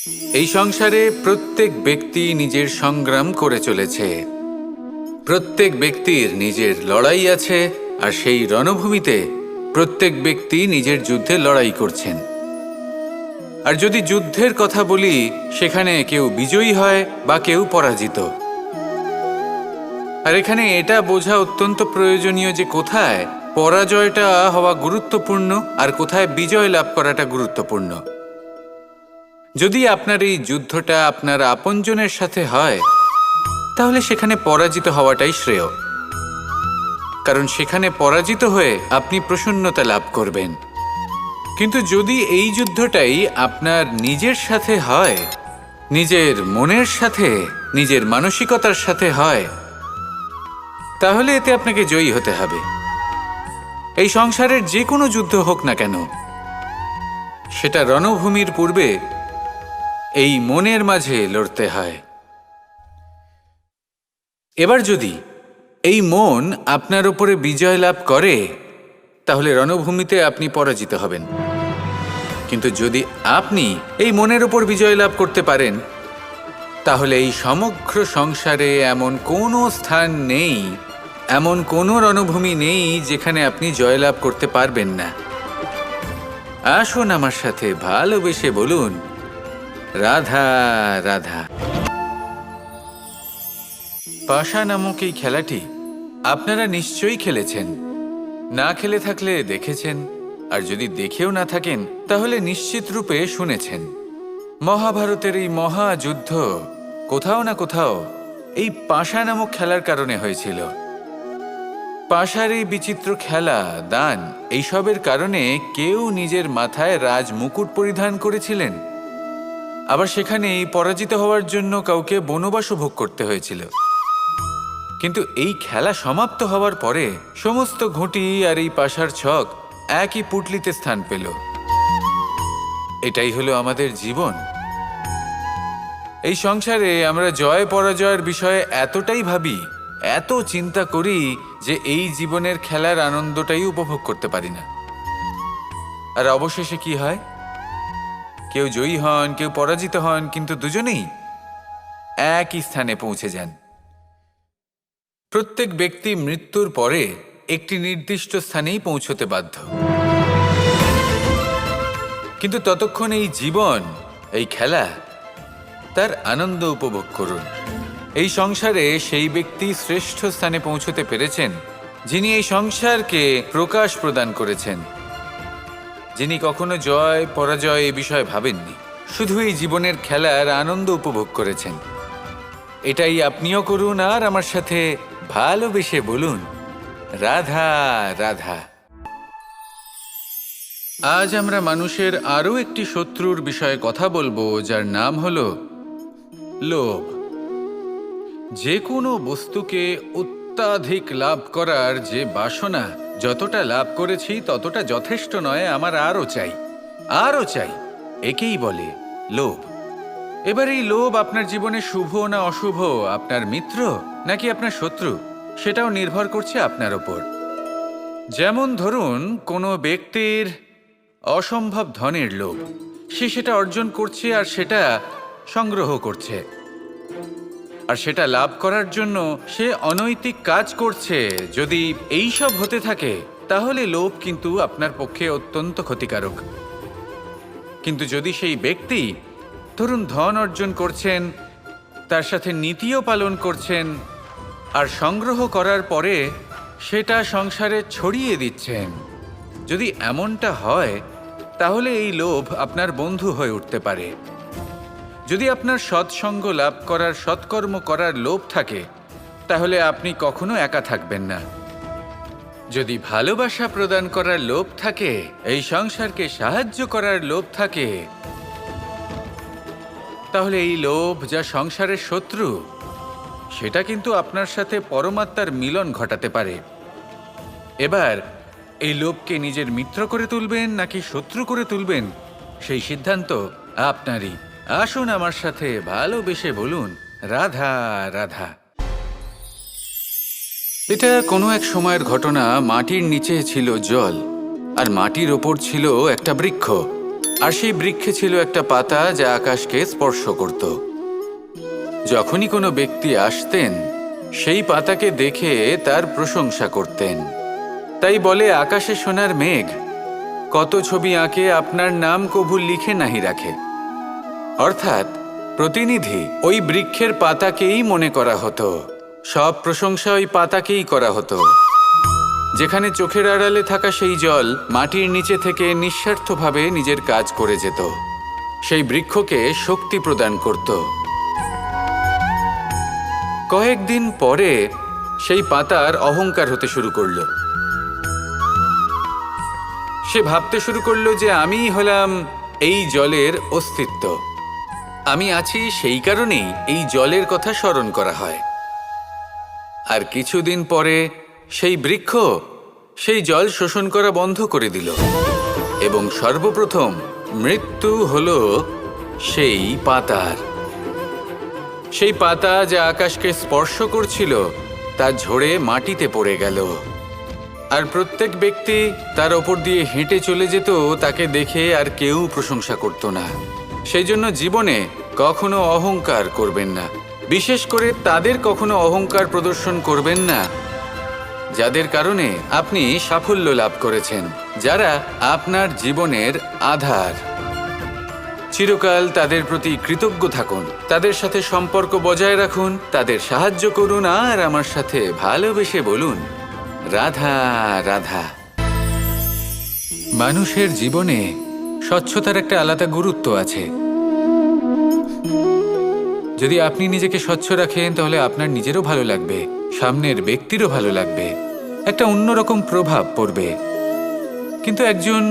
এই সংসারে প্রত্যেক ব্যক্তি নিজের সংগ্রাম করে চলেছে। প্রত্যেক ব্যক্তির নিজের লড়াই আছে, আর সেই রণভূমিতে প্রত্যেক ব্যক্তি নিজের যুদ্ধে লড়াই করছেন। আর যদি যুদ্ধের কথা বলি, সেখানে কেউ বিজয়ী হয় বা কেউ পরাজিত। আর এখানে এটা বোঝা অত্যন্ত প্রয়োজনীয় যে কোথায় পরাজয়টা হওয়া গুরুত্বপূর্ণ আর কোথায় বিজয় লাভ করাটা গুরুত্বপূর্ণ। যদি আপনার এই যুদ্ধটা আপনার আপনজনের সাথে হয়, তাহলে সেখানে পরাজিত হওয়াটাই শ্রেয়, কারণ সেখানে পরাজিত হয়ে আপনি প্রসন্নতা লাভ করবেন। কিন্তু যদি এই যুদ্ধটাই আপনার নিজের সাথে হয়, নিজের মনের সাথে, নিজের মানসিকতার সাথে হয়, তাহলে এতে আপনাকে জয়ী হতে হবে। এই সংসারের যে কোনো যুদ্ধ হোক না কেন, সেটা রণভূমির পূর্বে এই মনের মাঝে লড়তে হয়। এবার যদি এই মন আপনার উপরে বিজয় লাভ করে, তাহলে রণভূমিতে আপনি পরাজিত হবেন। কিন্তু যদি আপনি এই মনের উপর বিজয় লাভ করতে পারেন, তাহলে এই সমগ্র সংসারে এমন কোনো স্থান নেই, এমন কোনো রণভূমি নেই যেখানে আপনি জয়লাভ করতে পারবেন না। আসুন আমার সাথে ভালোবেসে বলুন, রাধা রাধা। পাশা নামক এই খেলাটি আপনারা নিশ্চয়ই খেলেছেন। না খেলে থাকলে দেখেছেন, আর যদি দেখেও না থাকেন তাহলে নিশ্চিত রূপে শুনেছেন। মহাভারতের এই মহাযুদ্ধ কোথাও না কোথাও এই পাশা নামক খেলার কারণে হয়েছিল। পাশার এই বিচিত্র খেলা, দান, এইসবের কারণে কেউ নিজের মাথায় রাজ মুকুট পরিধান করেছিলেন, আবার সেখানেই পরাজিত হওয়ার জন্য কাউকে বনবাসও ভোগ করতে হয়েছিল। কিন্তু এই খেলা সমাপ্ত হওয়ার পরে সমস্ত ঘুঁটি আর এই পাশার ছক একই পুটলিতে স্থান পেল। এটাই হলো আমাদের জীবন। এই সংসারে আমরা জয় পরাজয়ের বিষয়ে এতটাই ভাবি, এত চিন্তা করি যে এই জীবনের খেলার আনন্দটাই উপভোগ করতে পারি না। আর অবশেষে কি হয়? কেউ জয়ী হন, কেউ পরাজিত হন, কিন্তু দুজনেই একই স্থানে পৌঁছে যান। প্রত্যেক ব্যক্তি মৃত্যুর পরে একটি নির্দিষ্ট স্থানেই পৌঁছতে বাধ্য। কিন্তু ততক্ষণ এই জীবন, এই খেলা, তার আনন্দ উপভোগ করুন। এই সংসারে সেই ব্যক্তি শ্রেষ্ঠ স্থানে পৌঁছতে পেরেছেন যিনি এই সংসারকে প্রকাশ প্রদান করেছেন, যিনি কখনো জয় পরাজয় এ বিষয়ে ভাবেননি, শুধু এই জীবনের খেলার আনন্দ উপভোগ করেছেন। এটাই আপনিও করুন, আর আমার সাথে ভালোবেসে বলুন, রাধা রাধা। আজ আমরা মানুষের আরও একটি শত্রুর বিষয়ে কথা বলবো, যার নাম হলো লোভ। যে কোনো বস্তুকে অত্যাধিক লাভ করার যে বাসনা, যতটা লাভ করেছি ততটা যথেষ্ট নয়, আমার আরও চাই, আরও চাই, একেই বলে লোভ। এবার এই লোভ আপনার জীবনে শুভ না অশুভ, আপনার মিত্র নাকি আপনার শত্রু, সেটাও নির্ভর করছে আপনার ওপর। যেমন ধরুন, কোনো ব্যক্তির অসম্ভব ধনের লোভ, সে সেটা অর্জন করছে আর সেটা সংগ্রহ করছে, আর সেটা লাভ করার জন্য সে অনৈতিক কাজ করছে। যদি এই সব হতে থাকে, তাহলে লোভ কিন্তু আপনার পক্ষে অত্যন্ত ক্ষতিকারক। কিন্তু যদি সেই ব্যক্তি ধরুন ধন অর্জন করছেন, তার সাথে নীতিও পালন করছেন, আর সংগ্রহ করার পরে সেটা সংসারে ছড়িয়ে দিচ্ছেন, যদি এমনটা হয়, তাহলে এই লোভ আপনার বন্ধু হয়ে উঠতে পারে। যদি আপনার সৎসঙ্গ লাভ করার, সৎকর্ম করার লোভ থাকে, তাহলে আপনি কখনো একা থাকবেন না। যদি ভালোবাসা প্রদান করার লোভ থাকে, এই সংসারকে সাহায্য করার লোভ থাকে, তাহলে এই লোভ, যা সংসারের শত্রু, সেটা কিন্তু আপনার সাথে পরমাত্মার মিলন ঘটাতে পারে। এবার এই লোভকে নিজের মিত্র করে তুলবেন নাকি শত্রু করে তুলবেন, সেই সিদ্ধান্ত আপনারই। আসুন আমার সাথে ভালোবেসে বলুন, রাধা রাধা। এটা কোনো এক সময়ের ঘটনা। মাটির নিচে ছিল জল, আর মাটির ওপর ছিল একটা বৃক্ষ। আর সেই বৃক্ষে ছিল একটা পাতা যা আকাশকে স্পর্শ করত। যখনই কোনো ব্যক্তি আসতেন সেই পাতাকে দেখে তার প্রশংসা করতেন। তাই বলে, আকাশে সোনার মেঘ কত ছবি আঁকে, আপনার নাম কভু লিখে নাহি রাখে। অর্থাৎ প্রতিনিধি ওই বৃক্ষের পাতাকেই মনে করা হতো, সব প্রশংসা ওই পাতাকেই করা হতো। যেখানে চোখের আড়ালে থাকা সেই জল মাটির নিচে থেকে নিঃস্বার্থভাবে নিজের কাজ করে যেত, সেই বৃক্ষকে শক্তি প্রদান করত। কয়েকদিন পরে সেই পাতার অহংকার হতে শুরু করলো। সে ভাবতে শুরু করলো যে আমিই হলাম এই জলের অস্তিত্ব, আমি আছি সেই কারণেই এই জলের কথা স্মরণ করা হয়। আর কিছুদিন পরে সেই বৃক্ষ সেই জল শোষণ করা বন্ধ করে দিল এবং সর্বপ্রথম মৃত্যু হলো সেই পাতার। সেই পাতা যা আকাশকে স্পর্শ করছিল তা ঝরে মাটিতে পড়ে গেল। আর প্রত্যেক ব্যক্তি তার ওপর দিয়ে হেঁটে চলে যেত, তাকে দেখে আর কেউ প্রশংসা করত না। সেই জন্য জীবনে কখনো অহংকার করবেন না, বিশেষ করে তাদের কখনো অহংকার প্রদর্শন করবেন না যাদের কারণে আপনি সাফল্য লাভ করেছেন, যারা আপনার জীবনের আধার। চিরকাল তাদের প্রতি কৃতজ্ঞ থাকুন, তাদের সাথে সম্পর্ক বজায় রাখুন, তাদের সাহায্য করুন আর আমার সাথে ভালোবেসে বলুন, রাধা রাধা। মানুষের জীবনে স্বচ্ছতার একটা আলাদা গুরুত্ব আছে। যদি আপনি নিজেকে স্বচ্ছ রাখেন তাহলে আপনার নিজেরও ভালো লাগবে, সামনের ব্যক্তিরও ভালো লাগবে, একটা অন্যরকম প্রভাব পড়বে। কিন্তু একজন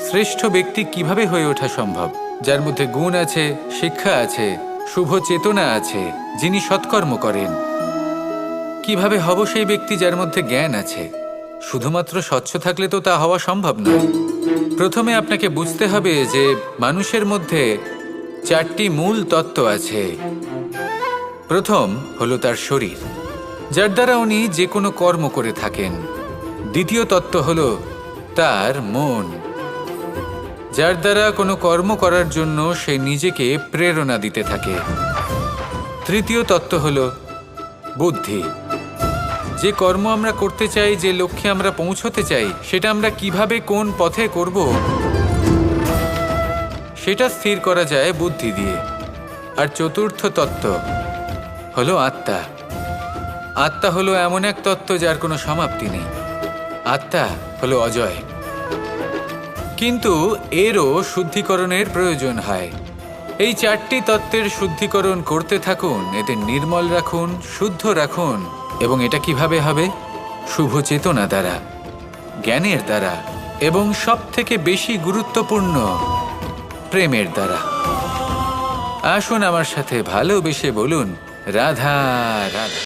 শ্রেষ্ঠ ব্যক্তি কিভাবে হয়ে ওঠা সম্ভব? যার মধ্যে গুণ আছে, শিক্ষা আছে, শুভ চেতনা আছে, যিনি সৎকর্ম করেন। কিভাবে হব সেই ব্যক্তি যার মধ্যে জ্ঞান আছে? শুধুমাত্র স্বচ্ছ থাকলে তো তা হওয়া সম্ভব নয়। প্রথমে আপনাকে বুঝতে হবে যে মানুষের মধ্যে 4টি মূল তত্ত্ব আছে। প্রথম হলো তার শরীর, যার দ্বারা উনি যে কোনো কর্ম করে থাকেন। দ্বিতীয় তত্ত্ব হলো তার মন, যার দ্বারা কোনো কর্ম করার জন্য সে নিজেকে প্রেরণা দিতে থাকে। তৃতীয় তত্ত্ব হলো বুদ্ধি, যে কর্ম আমরা করতে চাই, যে লক্ষ্যে আমরা পৌঁছতে চাই, সেটা আমরা কিভাবে কোন পথে করব সেটা স্থির করা যায় বুদ্ধি দিয়ে। আর চতুর্থ তত্ত্ব হলো আত্মা। আত্মা হলো এমন এক তত্ত্ব যার কোনো সমাপ্তি নেই। আত্মা হলো অজয়, কিন্তু এরও শুদ্ধিকরণের প্রয়োজন হয়। এই 4টি তত্ত্বের শুদ্ধিকরণ করতে থাকুন, এদের নির্মল রাখুন, শুদ্ধ রাখুন। এবং এটা কিভাবে হবে? শুভ চেতনা দ্বারা, জ্ঞানের দ্বারা, এবং সবথেকে বেশি গুরুত্বপূর্ণ প্রেমের দ্বারা। আসুন আমার সাথে ভালোবেসে বলুন, রাধা রাধা।